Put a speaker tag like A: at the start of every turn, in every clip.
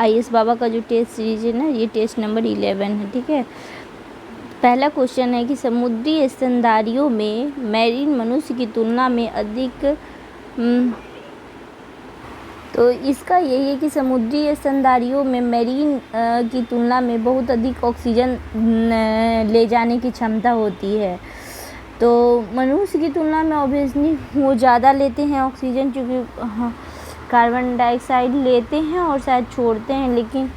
A: IAS बाबा का जो test series है ना, ये टेस्ट नंबर 11 है। ठीक है, पहला क्वेश्चन है कि समुद्री स्तनधारियों में मैरीन मनुष्य की तुलना में अधिक तो इसका यही है कि समुद्री स्तनधारियों में मैरीन की तुलना में बहुत अधिक ऑक्सीजन ले जाने की क्षमता होती है। तो मनुष्य की तुलना में ऑब्वियसली वो ज़्यादा लेते हैं ऑक्सीजन, क्योंकि कार्बन डाइऑक्साइड लेते हैं और शायद छोड़ते हैं, लेकिन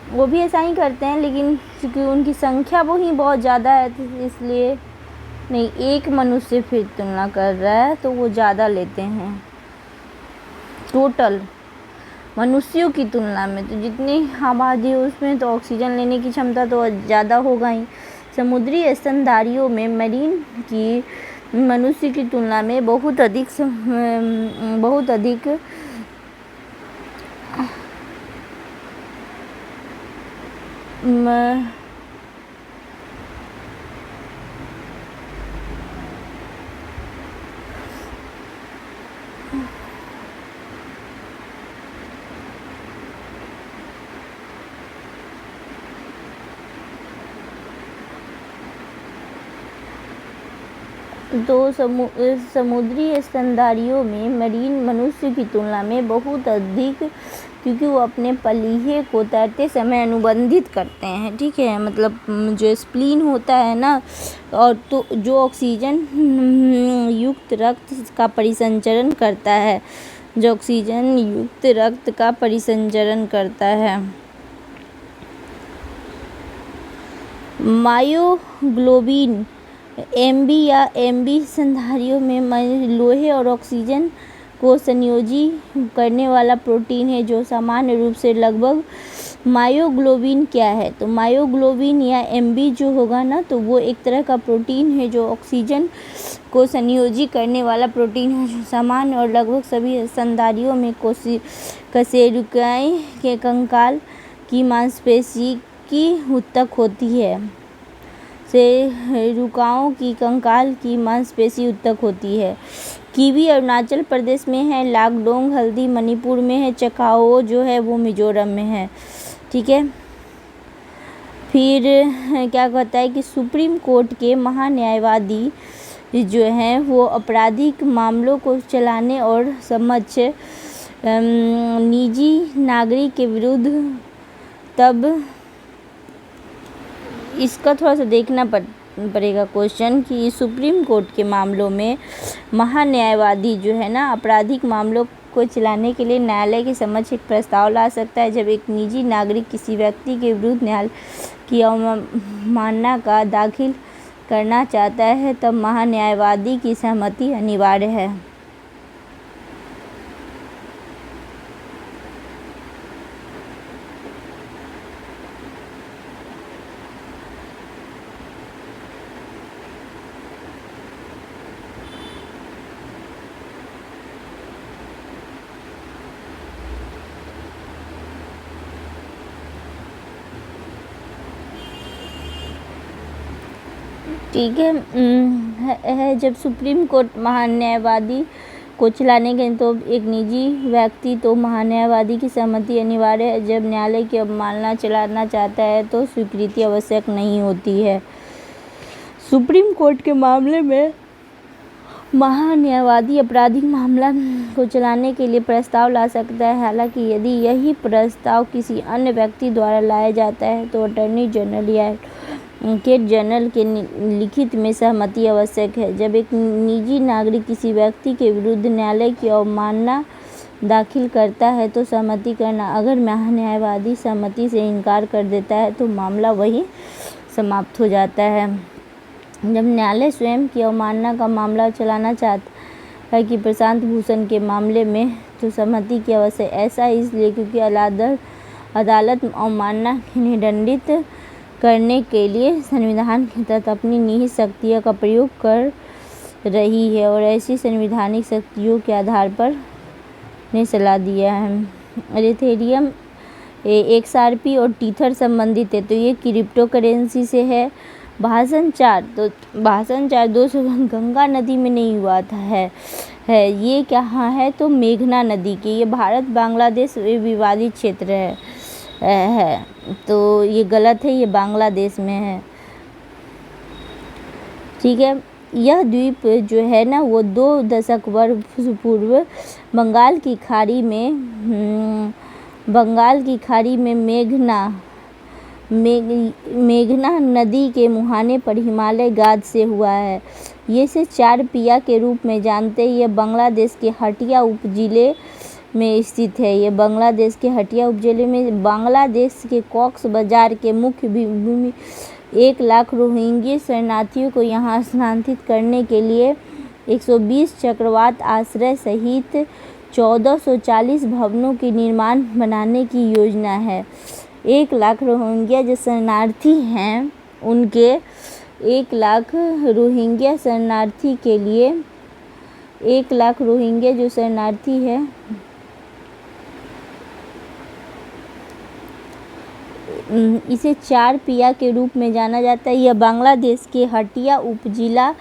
A: वो भी ऐसा ही करते हैं, लेकिन क्योंकि उनकी संख्या वो ही बहुत ज़्यादा है तो इसलिए नहीं, एक मनुष्य से फिर तुलना कर रहा है तो वो ज़्यादा लेते हैं टोटल मनुष्यों की तुलना में। तो जितनी आबादी है उसमें तो ऑक्सीजन लेने की क्षमता तो ज़्यादा होगा ही। समुद्री स्तनधारियों में मरीन की मनुष्य की तुलना में बहुत अधिक तो समुद्री स्तनधारियों में मरीन मनुष्य की तुलना में बहुत अधिक, क्योंकि वो अपने पलीहे को तैरते समय अनुबंधित करते हैं। ठीक है, मतलब जो स्प्लीन होता है ना, और तो जो ऑक्सीजन युक्त रक्त का परिसंचरण करता है, जो ऑक्सीजन युक्त रक्त का परिसंचरण करता है। मायोग्लोबिन MB या MB स्तनधारियों में लोहे और ऑक्सीजन को संयोजी करने वाला प्रोटीन है जो सामान्य रूप से लगभग। मायोग्लोबिन क्या है? तो मायोग्लोबिन या MB जो होगा ना, तो वो एक तरह का प्रोटीन है जो ऑक्सीजन को संयोजी करने वाला प्रोटीन है जो सामान्य और लगभग सभी स्तनधारियों में कशेरुकियों के कंकाल की मांसपेशी की ऊतक होती है। शेरुकाओं की कंकाल की मांसपेशी ऊतक होती है। कीवी अरुणाचल प्रदेश में है, लाकडोंग हल्दी मणिपुर में है, चकाओ जो है वो मिजोरम में है। ठीक है, फिर क्या कहता है कि सुप्रीम कोर्ट के महान्यायवादी जो हैं वो आपराधिक मामलों को चलाने और समक्ष निजी नागरिक के विरुद्ध, तब इसका थोड़ा सा देखना पड़ेगा क्वेश्चन कि सुप्रीम कोर्ट के मामलों में महान्यायवादी जो है ना आपराधिक मामलों को चलाने के लिए न्यायालय के समक्ष एक प्रस्ताव ला सकता है। जब एक निजी नागरिक किसी व्यक्ति के विरुद्ध न्यायालय की अवमानना का दाखिल करना चाहता है तब महान्यायवादी की सहमति अनिवार्य है। ठीक है, जब सुप्रीम कोर्ट महान्यायवादी को चलाने के तो एक निजी व्यक्ति तो महान्यायवादी की सहमति अनिवार्य है। जब न्यायालय की अवमानना चलाना चाहता है तो स्वीकृति आवश्यक नहीं होती है। सुप्रीम कोर्ट के मामले में महान्यायवादी आपराधिक मामला को चलाने के लिए प्रस्ताव ला सकता है। हालांकि यदि यही प्रस्ताव किसी अन्य व्यक्ति द्वारा लाया जाता है तो अटॉर्नी जनरल या एडवोकेट जनरल के लिखित में सहमति आवश्यक है। जब एक निजी नागरिक किसी व्यक्ति के विरुद्ध न्यायालय की अवमानना दाखिल करता है तो सहमति करना, अगर महान्यायवादी सहमति से इनकार कर देता है तो मामला वहीं समाप्त हो जाता है। जब न्यायालय स्वयं की अवमानना का मामला चलाना चाहता है कि प्रशांत भूषण के मामले में, तो सहमति की आवश्यक ऐसा इसलिए क्योंकि अदालत अवमानना के निदंडित करने के लिए संविधान के तहत अपनी निहित शक्तियों का प्रयोग कर रही है और ऐसी संवैधानिक शक्तियों के आधार पर ने सलाह दिया है। इथेरियम XRP और टीथर संबंधित है, तो ये क्रिप्टो करेंसी से है। भाषण 4 200 गंगा नदी में नहीं हुआ था है है। ये कहाँ है तो मेघना नदी के, ये भारत बांग्लादेश विवादित क्षेत्र है। तो ये गलत है, ये बांग्लादेश में है। ठीक है, यह द्वीप जो है ना वो 2 दशक वर्ष पूर्व बंगाल की खाड़ी में मेघना नदी के मुहाने पर हिमालय गाद से हुआ है। ये इसे 4 पिया के रूप में जानते हैं। यह बांग्लादेश के हटिया उपजिले में स्थित है। ये बांग्लादेश के हटिया उपजिले में बांग्लादेश के कॉक्स बाजार के मुख्य भूमि 1 लाख रोहिंग्या शरणार्थियों को यहाँ स्थानांतरित करने के लिए 120 चक्रवात आश्रय सहित 1440 भवनों के निर्माण बनाने की योजना है। 1 लाख रोहिंग्या जो शरणार्थी हैं उनके 1 लाख रोहिंग्या शरणार्थी के लिए 1 लाख रोहिंग्या जो शरणार्थी है इसे 4 पिया के रूप में जाना जाता है। यह बांग्लादेश के हटिया उपजिला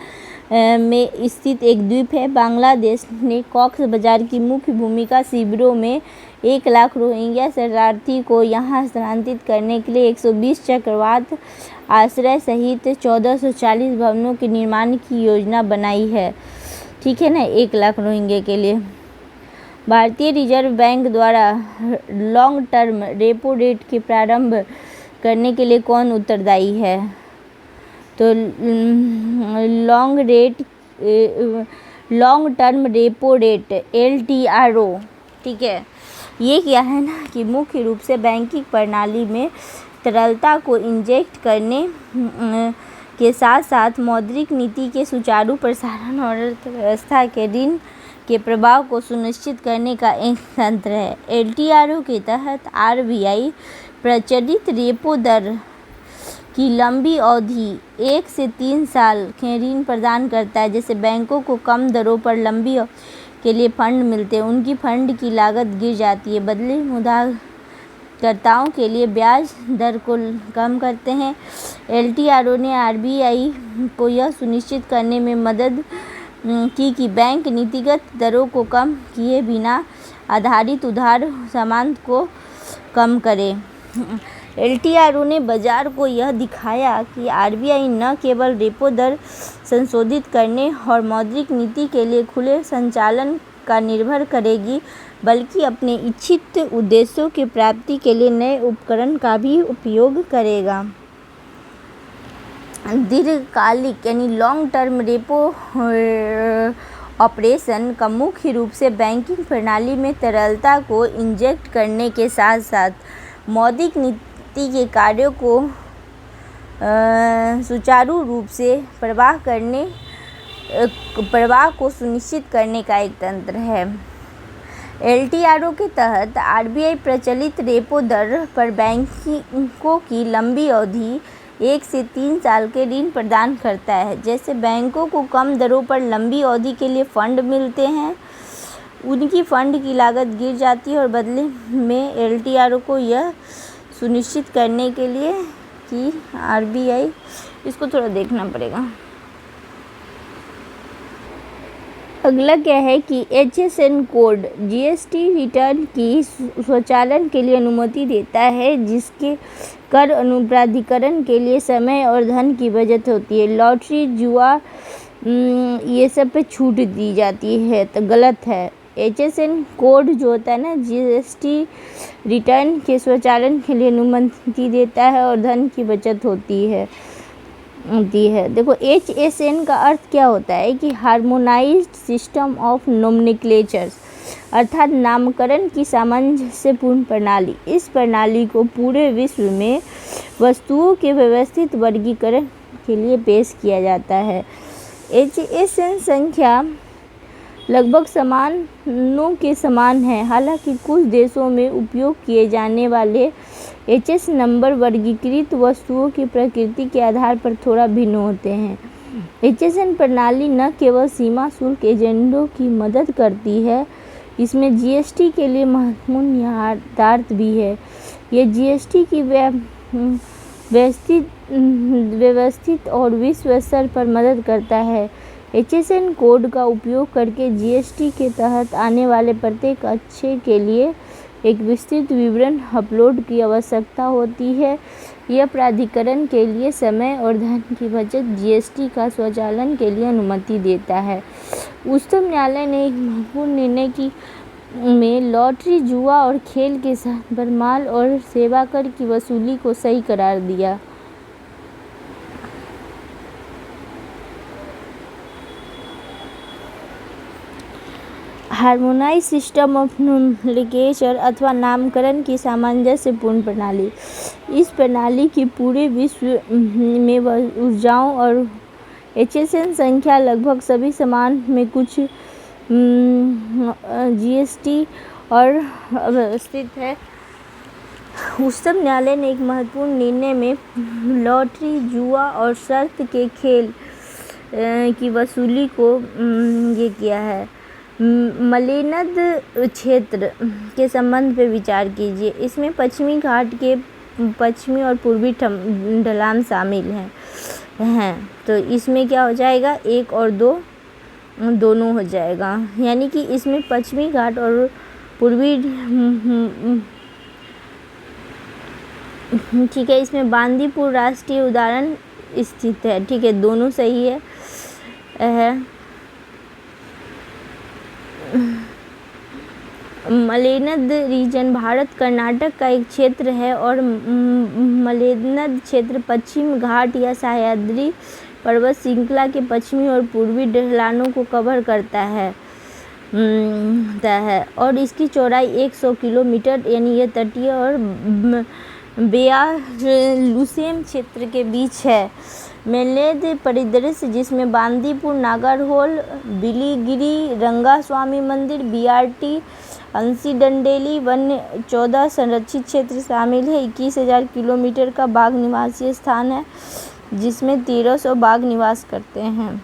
A: में स्थित एक द्वीप है। बांग्लादेश ने कॉक्स बाजार की मुख्य भूमिका शिविरों में 1 लाख रोहिंग्या शरणार्थी को यहाँ स्थानांतरित करने के लिए 120 चक्रवात आश्रय सहित 1440 भवनों के निर्माण की योजना बनाई है। ठीक है ना, 1 लाख रोहिंग्या के लिए। भारतीय रिजर्व बैंक द्वारा लॉन्ग टर्म रेपो रेट के प्रारंभ करने के लिए कौन उत्तरदायी है? तो long term repo rate LTRO। ठीक है, ये क्या है ना कि मुख्य रूप से बैंकिंग प्रणाली में तरलता को इंजेक्ट करने के साथ साथ मौद्रिक नीति के सुचारू प्रसारण और अर्थव्यवस्था के ऋण के प्रभाव को सुनिश्चित करने का एक तंत्र है। LTRO के तहत RBI प्रचलित रेपो दर की लंबी अवधि 1 से 3 साल के ऋण प्रदान करता है। जैसे बैंकों को कम दरों पर लंबी के लिए फंड मिलते हैं, उनकी फंड की लागत गिर जाती है, बदले उधारकर्ताओं के लिए ब्याज दर को कम करते हैं। LTRO ने RBI को यह सुनिश्चित करने में मदद कि बैंक नीतिगत दरों को कम किए बिना आधारित उधार सामान को कम करें। LTRO ने बाजार को यह दिखाया कि RBI न केवल रेपो दर संशोधित करने और मौद्रिक नीति के लिए खुले संचालन का निर्भर करेगी, बल्कि अपने इच्छित उद्देश्यों की प्राप्ति के लिए नए उपकरण का भी उपयोग करेगा। दीर्घकालिक यानी लॉन्ग टर्म रेपो ऑपरेशन का मुख्य रूप से बैंकिंग प्रणाली में तरलता को इंजेक्ट करने के साथ साथ मौद्रिक नीति के कार्यों को सुचारू रूप से प्रवाह को सुनिश्चित करने का एक तंत्र है। LTRO के तहत RBI प्रचलित रेपो दर पर बैंकों की लंबी अवधि 1 से 3 साल के ऋण प्रदान करता है। जैसे बैंकों को कम दरों पर लंबी अवधि के लिए फंड मिलते हैं, उनकी फंड की लागत गिर जाती है और बदले में LTRO को यह सुनिश्चित करने के लिए कि RBI, इसको थोड़ा देखना पड़ेगा। अगला क्या है कि HSN कोड GST रिटर्न की स्वचालन के लिए अनुमति देता है, जिसके कर अनुप्राधिकरण के लिए समय और धन की बचत होती है। लॉटरी, जुआ, ये सब पे छूट दी जाती है, तो गलत है। HSN कोड जो होता है ना GST रिटर्न के स्वचालन के लिए अनुमति देता है और धन की बचत होती है। देखो HSN का अर्थ क्या होता है कि हार्मोनाइज्ड सिस्टम ऑफ नोमेनक्लेचर्स, अर्थात नामकरण की सामंजस्यपूर्ण प्रणाली। इस प्रणाली को पूरे विश्व में वस्तुओं के व्यवस्थित वर्गीकरण के लिए पेश किया जाता है। HSN संख्या लगभग समानों के समान है, हालांकि कुछ देशों में उपयोग किए जाने वाले HS नंबर वर्गीकृत वस्तुओं की प्रकृति के आधार पर थोड़ा भिन्न होते हैं। HSN प्रणाली न केवल सीमा शुल्क एजेंटों की मदद करती है, इसमें GST के लिए महत्वपूर्ण यथार्थ भी है। यह GST की व्यवस्थित और विश्व स्तर पर मदद करता है। HSN कोड का उपयोग करके GST के तहत आने वाले प्रत्येक अच्छे के लिए एक विस्तृत विवरण अपलोड की आवश्यकता होती है। यह प्राधिकरण के लिए समय और धन की बचत GST का स्वचालन के लिए अनुमति देता है। उच्चतम न्यायालय ने एक महत्वपूर्ण निर्णय की में लॉटरी, जुआ और खेल के साथ भरमाल और सेवा कर की वसूली को सही करार दिया। हार्मोनाइज सिस्टम ऑफ नोमेनक्लेचर अथवा नामकरण की सामंजस्यपूर्ण प्रणाली। इस प्रणाली की पूरे विश्व में ऊर्जाओं और HSN संख्या लगभग सभी समान में कुछ GST और अवस्थित है। उच्चतम न्यायालय ने एक महत्वपूर्ण निर्णय में लॉटरी, जुआ और शर्त के खेल की वसूली को ये किया है। मलेनद क्षेत्र के संबंध पर विचार कीजिए। इसमें पश्चिमी घाट के पश्चिमी और पूर्वी ढलान शामिल हैं। तो इसमें क्या हो जाएगा, 1 और 2 दोनों हो जाएगा, यानी कि इसमें पश्चिमी घाट और पूर्वी ठीक है। इसमें बांदीपुर राष्ट्रीय उद्यान स्थित है। ठीक है, दोनों सही है। मलेनद रीजन भारत कर्नाटक का एक क्षेत्र है और मलेनद क्षेत्र पश्चिम घाट या सह्याद्री पर्वत श्रृंखला के पश्चिमी और पूर्वी ढलानों को कवर करता है और इसकी चौड़ाई 100 किलोमीटर यानी यह तटीय और बेयालुसेम क्षेत्र के बीच है। मेलेद परिदृश्य जिसमें बांदीपुर, नागरहोल, बिलीगिरी, रंगास्वामी मंदिर, BRT, अंसी-डंडेली वन्य 14 संरक्षित क्षेत्र शामिल है। 21,000 किलोमीटर का बाघ निवासीय स्थान है जिसमें 1300 बाघ निवास करते हैं।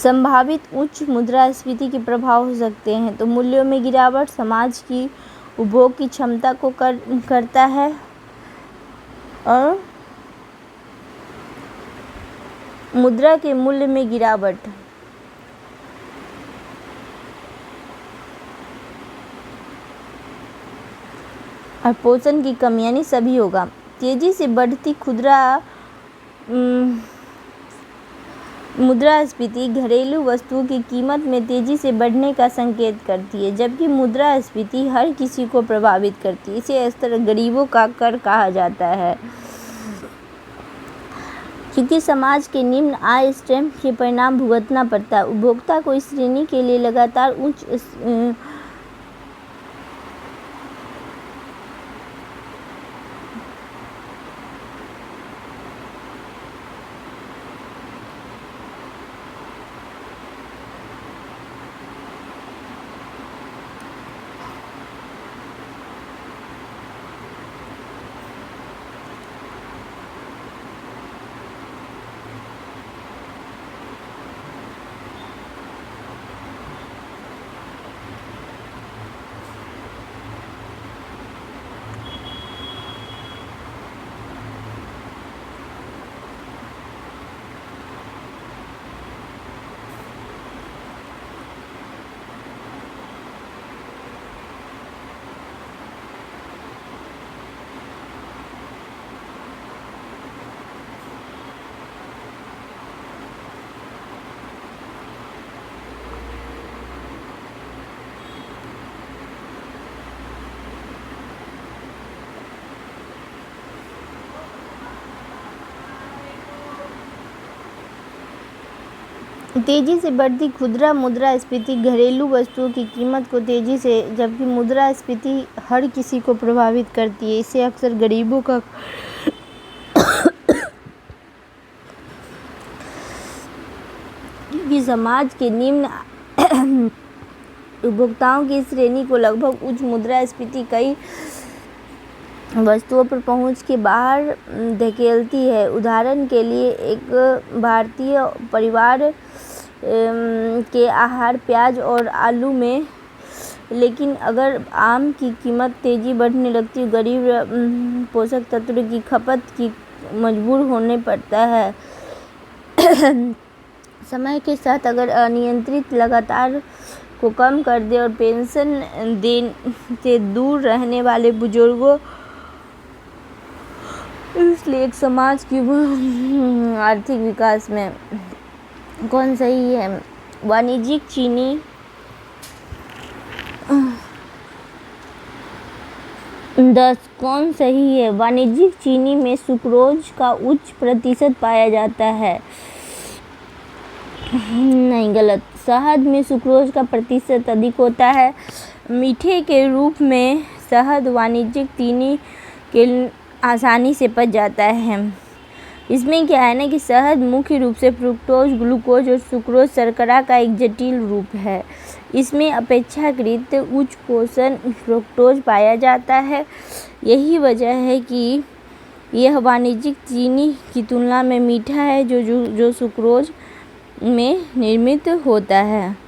A: संभावित उच्च मुद्रास्फीति के प्रभाव हो सकते हैं। तो मूल्यों में गिरावट समाज की उपभोग की क्षमता को करता है और मुद्रा के मूल्य में गिरावट और पोषण की कमी यानी सभी होगा। तेजी से बढ़ती खुदरा मुद्रास्फीति घरेलू वस्तुओं की कीमत में तेजी से बढ़ने का संकेत करती है, जबकि मुद्रास्फीति हर किसी को प्रभावित करती है। इसे अक्सर गरीबों का कर कहा जाता है, क्योंकि समाज के निम्न आय स्ट्रीम के परिणाम भुगतना पड़ता है। उपभोक्ता को इस श्रेणी के लिए लगातार उच्च तेजी से बढ़ती खुदरा मुद्रास्फीति घरेलू वस्तुओं की कीमत को तेजी से, जबकि मुद्रास्फीति हर किसी को प्रभावित करती है। इसे अक्सर गरीबों का क्योंकि समाज के निम्न उपभोक्ताओं की श्रेणी को लगभग उच्च मुद्रास्फीति कई वस्तुओं पर पहुंच के बाहर धकेलती है। उदाहरण के लिए एक भारतीय परिवार के आहार प्याज और आलू में, लेकिन अगर आम की कीमत तेजी बढ़ने लगती है, गरीब पोषक तत्वों की खपत की मजबूर होने पड़ता है। समय के साथ अगर अनियंत्रित लगातार को कम कर दे और पेंशन से दूर रहने वाले बुजुर्गों, इसलिए एक समाज की आर्थिक विकास में कौन सही है? वाणिज्यिक चीनी 10 कौन सही है? वाणिज्यिक चीनी में सुक्रोज का उच्च प्रतिशत पाया जाता है। नहीं, गलत। शहद में सुक्रोज का प्रतिशत अधिक होता है। मीठे के रूप में शहद वाणिज्यिक चीनी के आसानी से पच जाता है। इसमें क्या है ना कि शहद मुख्य रूप से फ्रुक्टोज, ग्लूकोज और सुक्रोज शर्करा का एक जटिल रूप है। इसमें अपेक्षाकृत उच्च पोषण फ्रुक्टोज पाया जाता है। यही वजह है कि यह वाणिज्यिक चीनी की तुलना में मीठा है, जो सुक्रोज में निर्मित होता है।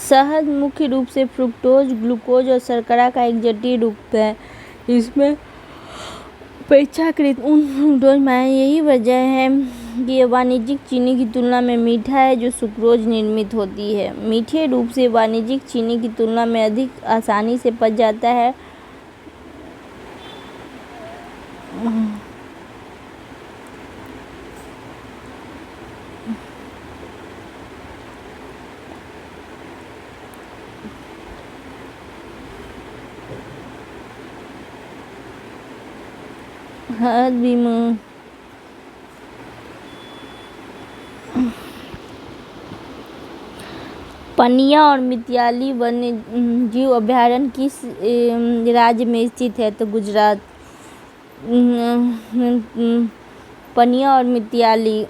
A: शहद मुख्य रूप से फ्रुक्टोज, ग्लूकोज और शर्करा का एक जटिल रूप है। इसमें अपेक्षाकृत उच्च फ्रुक्टोज पाया। यही वजह है कि यह वाणिज्यिक चीनी की तुलना में मीठा है, जो सुक्रोज निर्मित होती है। मीठे रूप से वाणिज्यिक चीनी की तुलना में अधिक आसानी से पच जाता है। शहद भी पनिया और मिताली वन्य जीव अभयारण्य किस राज्य में स्थित है? तो गुजरात। पनिया और मिताली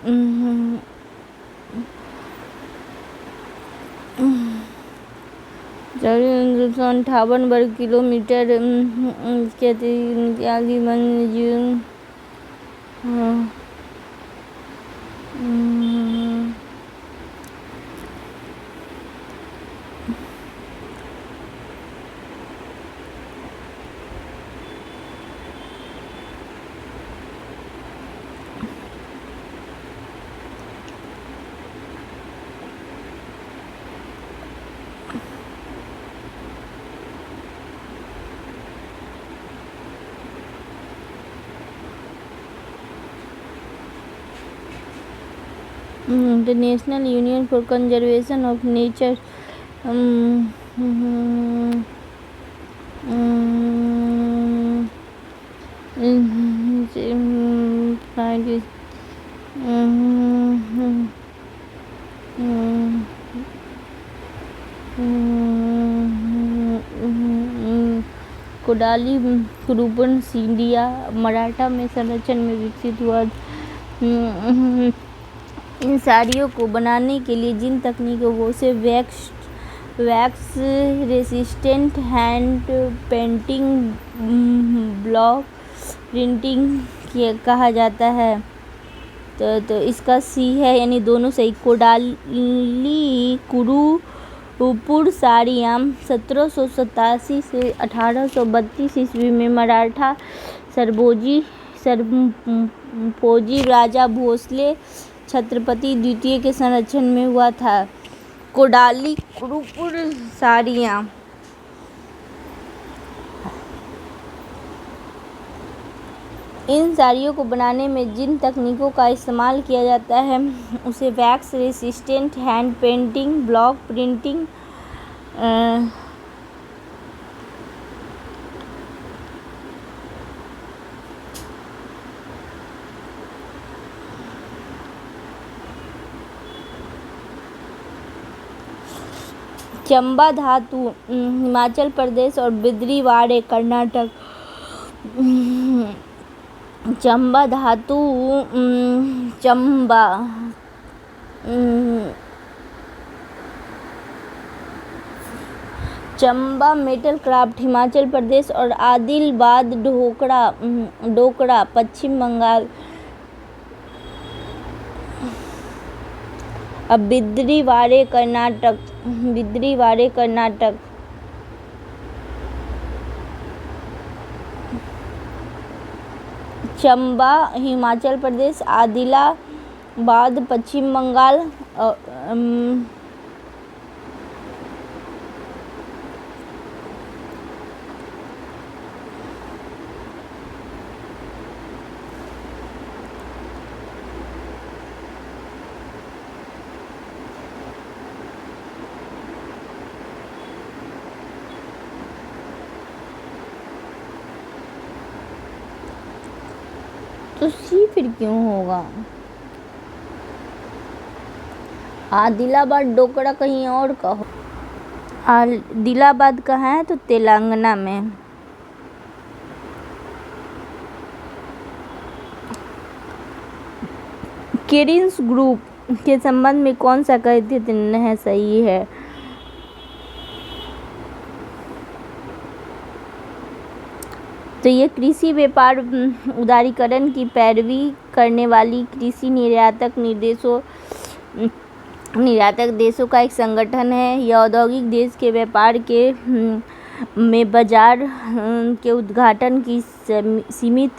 A: 58 वर्ग किलोमीटर के मिताली वन्य जीव International Union for Conservation of Nature कोडाली कुरुबन सिंधिया मराठा में संरक्षण में विकसित हुआ। इन साड़ियों को बनाने के लिए जिन तकनीकों से wax resistant hand painting, block printing कहा जाता है, तो इसका सी है, यानी दोनों सही। कोडाली कुरुपुर साड़ियाँ 1787 से 1832 ईस्वी में मराठा सरपोजी राजा भोसले छत्रपति द्वितीय के संरक्षण में हुआ था। कोडाली कुरुपुर साड़ियाँ इन साड़ियों को बनाने में जिन तकनीकों का इस्तेमाल किया जाता है उसे wax resistant hand painting, block printing Chamba धातु हिमाचल प्रदेश और बिद्रीवाड़े कर्नाटक। चंबा धातु चंबा चंबा मेटल क्राफ्ट हिमाचल प्रदेश और आदिलाबाद डोकरा पश्चिम बंगाल। अब बिद्रीवाड़े कर्नाटक। चंबा हिमाचल प्रदेश, आदिलाबाद पश्चिम बंगाल। तो सी फिर क्यों होगा? आदिलाबाद डोकरा कहीं और का हो। आदिलाबाद कहाँ है? तो तेलंगाना में। केरिन्स ग्रुप के संबंध में कौन सा कथित है सही है? तो ये कृषि व्यापार उदारीकरण की पैरवी करने वाली कृषि निर्यातक देशों का एक संगठन है। यह औद्योगिक देश के व्यापार में बाजार के उद्घाटन की सीमित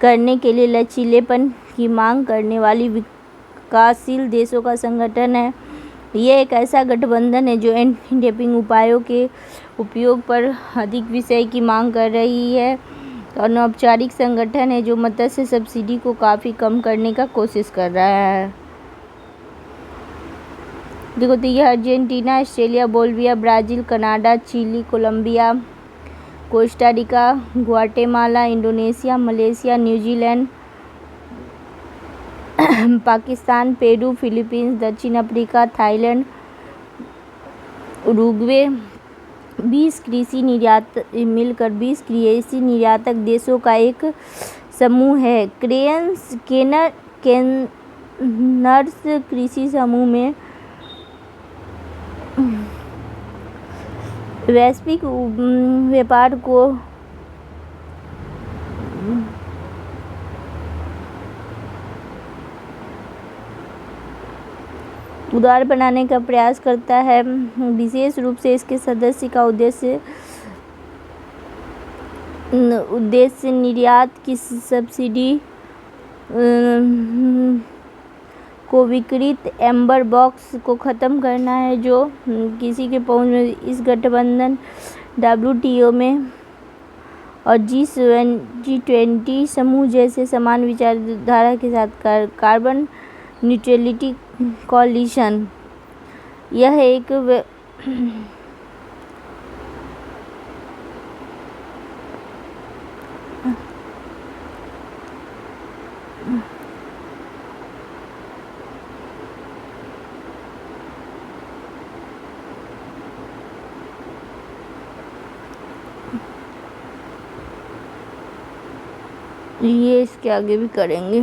A: करने के लिए लचीलेपन की मांग करने वाली विकासशील देशों का संगठन है। यह एक ऐसा गठबंधन है जो एंटी डंपिंग उपायों के उपयोग पर अधिक विषय की मांग कर रही है और अनौपचारिक संगठन है जो मत्स्य सब्सिडी को काफ़ी कम करने का कोशिश कर रहा है। देखो, तो यह Argentina, Australia, Bolivia, Brazil, Canada, Chile, Colombia, Costa Rica, Guatemala, Indonesia, Malaysia, New Zealand, Pakistan, Peru, Philippines, दक्षिण अफ्रीका, थाईलैंड, उरुग्वे मिलकर 20 कृषि निर्यातक देशों का एक समूह है। केनर्स कृषि समूह में वैश्विक व्यापार को उदार बनाने का प्रयास करता है। विशेष रूप से इसके सदस्य का उद्देश्य निर्यात की सब्सिडी को विकृत एम्बर बॉक्स को ख़त्म करना है जो किसी के पहुंच में। इस गठबंधन WTO में और G20 समूह जैसे समान विचारधारा के साथ कार्बन न्यूट्रलिटी कॉलिशन। यह एक ये इसके आगे भी करेंगे।